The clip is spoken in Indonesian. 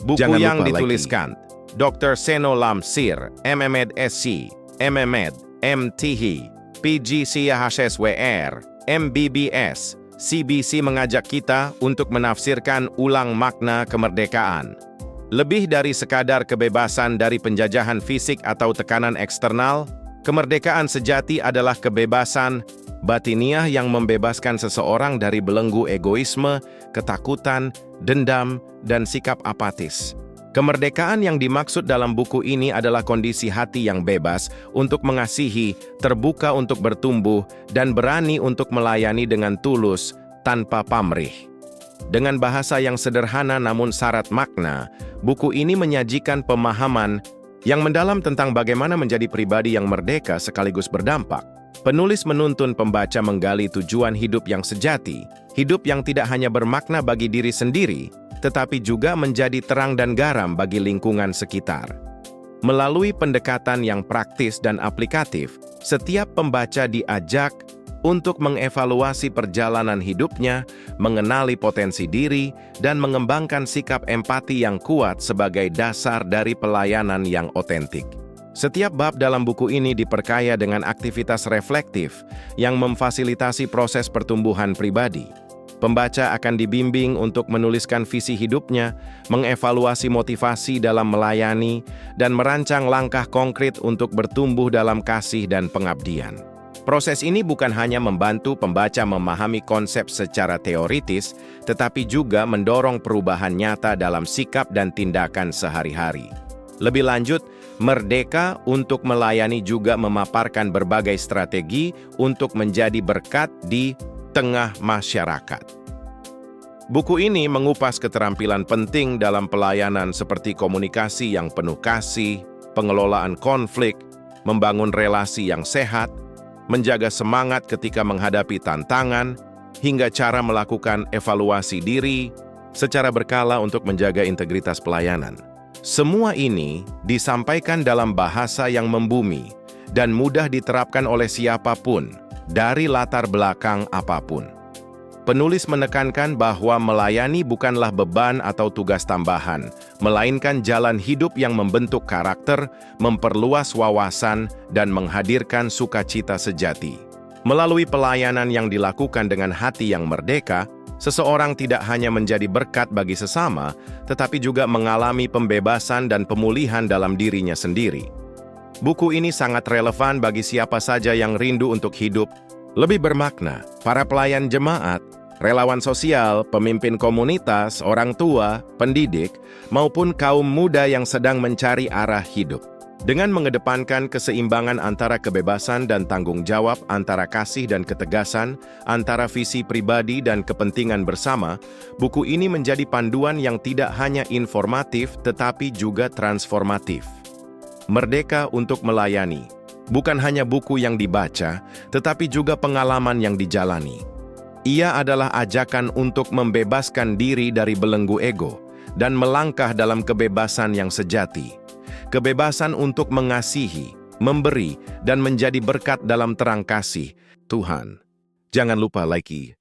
Buku Jangan yang lupa dituliskan Dr. Seno Lamsir, MMed SC, MMed, MThi, PGCHSWR, MBBS, CBC mengajak kita untuk menafsirkan ulang makna kemerdekaan. Lebih dari sekadar kebebasan dari penjajahan fisik atau tekanan eksternal, kemerdekaan sejati adalah kebebasan batiniah yang membebaskan seseorang dari belenggu egoisme, ketakutan, dendam, dan sikap apatis. Kemerdekaan yang dimaksud dalam buku ini adalah kondisi hati yang bebas untuk mengasihi, terbuka untuk bertumbuh, dan berani untuk melayani dengan tulus tanpa pamrih. Dengan bahasa yang sederhana namun syarat makna, buku ini menyajikan pemahaman yang mendalam tentang bagaimana menjadi pribadi yang merdeka sekaligus berdampak. Penulis menuntun pembaca menggali tujuan hidup yang sejati, hidup yang tidak hanya bermakna bagi diri sendiri, tetapi juga menjadi terang dan garam bagi lingkungan sekitar. Melalui pendekatan yang praktis dan aplikatif, setiap pembaca diajak untuk mengevaluasi perjalanan hidupnya, mengenali potensi diri, dan mengembangkan sikap empati yang kuat sebagai dasar dari pelayanan yang otentik. Setiap bab dalam buku ini diperkaya dengan aktivitas reflektif yang memfasilitasi proses pertumbuhan pribadi. Pembaca akan dibimbing untuk menuliskan visi hidupnya, mengevaluasi motivasi dalam melayani, dan merancang langkah konkret untuk bertumbuh dalam kasih dan pengabdian. Proses ini bukan hanya membantu pembaca memahami konsep secara teoritis, tetapi juga mendorong perubahan nyata dalam sikap dan tindakan sehari-hari. Lebih lanjut, Merdeka untuk Melayani juga memaparkan berbagai strategi untuk menjadi berkat di tengah masyarakat. Buku ini mengupas keterampilan penting dalam pelayanan seperti komunikasi yang penuh kasih, pengelolaan konflik, membangun relasi yang sehat, menjaga semangat ketika menghadapi tantangan, hingga cara melakukan evaluasi diri secara berkala untuk menjaga integritas pelayanan. Semua ini disampaikan dalam bahasa yang membumi dan mudah diterapkan oleh siapapun, dari latar belakang apapun. Penulis menekankan bahwa melayani bukanlah beban atau tugas tambahan, melainkan jalan hidup yang membentuk karakter, memperluas wawasan, dan menghadirkan sukacita sejati. Melalui pelayanan yang dilakukan dengan hati yang merdeka, seseorang tidak hanya menjadi berkat bagi sesama, tetapi juga mengalami pembebasan dan pemulihan dalam dirinya sendiri. Buku ini sangat relevan bagi siapa saja yang rindu untuk hidup lebih bermakna. Para pelayan jemaat, relawan sosial, pemimpin komunitas, orang tua, pendidik, maupun kaum muda yang sedang mencari arah hidup. Dengan mengedepankan keseimbangan antara kebebasan dan tanggung jawab, antara kasih dan ketegasan, antara visi pribadi dan kepentingan bersama, buku ini menjadi panduan yang tidak hanya informatif tetapi juga transformatif. Merdeka untuk Melayani bukan hanya buku yang dibaca, tetapi juga pengalaman yang dijalani. Ia adalah ajakan untuk membebaskan diri dari belenggu ego dan melangkah dalam kebebasan yang sejati. Kebebasan untuk mengasihi, memberi, dan menjadi berkat dalam terang kasih Tuhan. Jangan lupa like,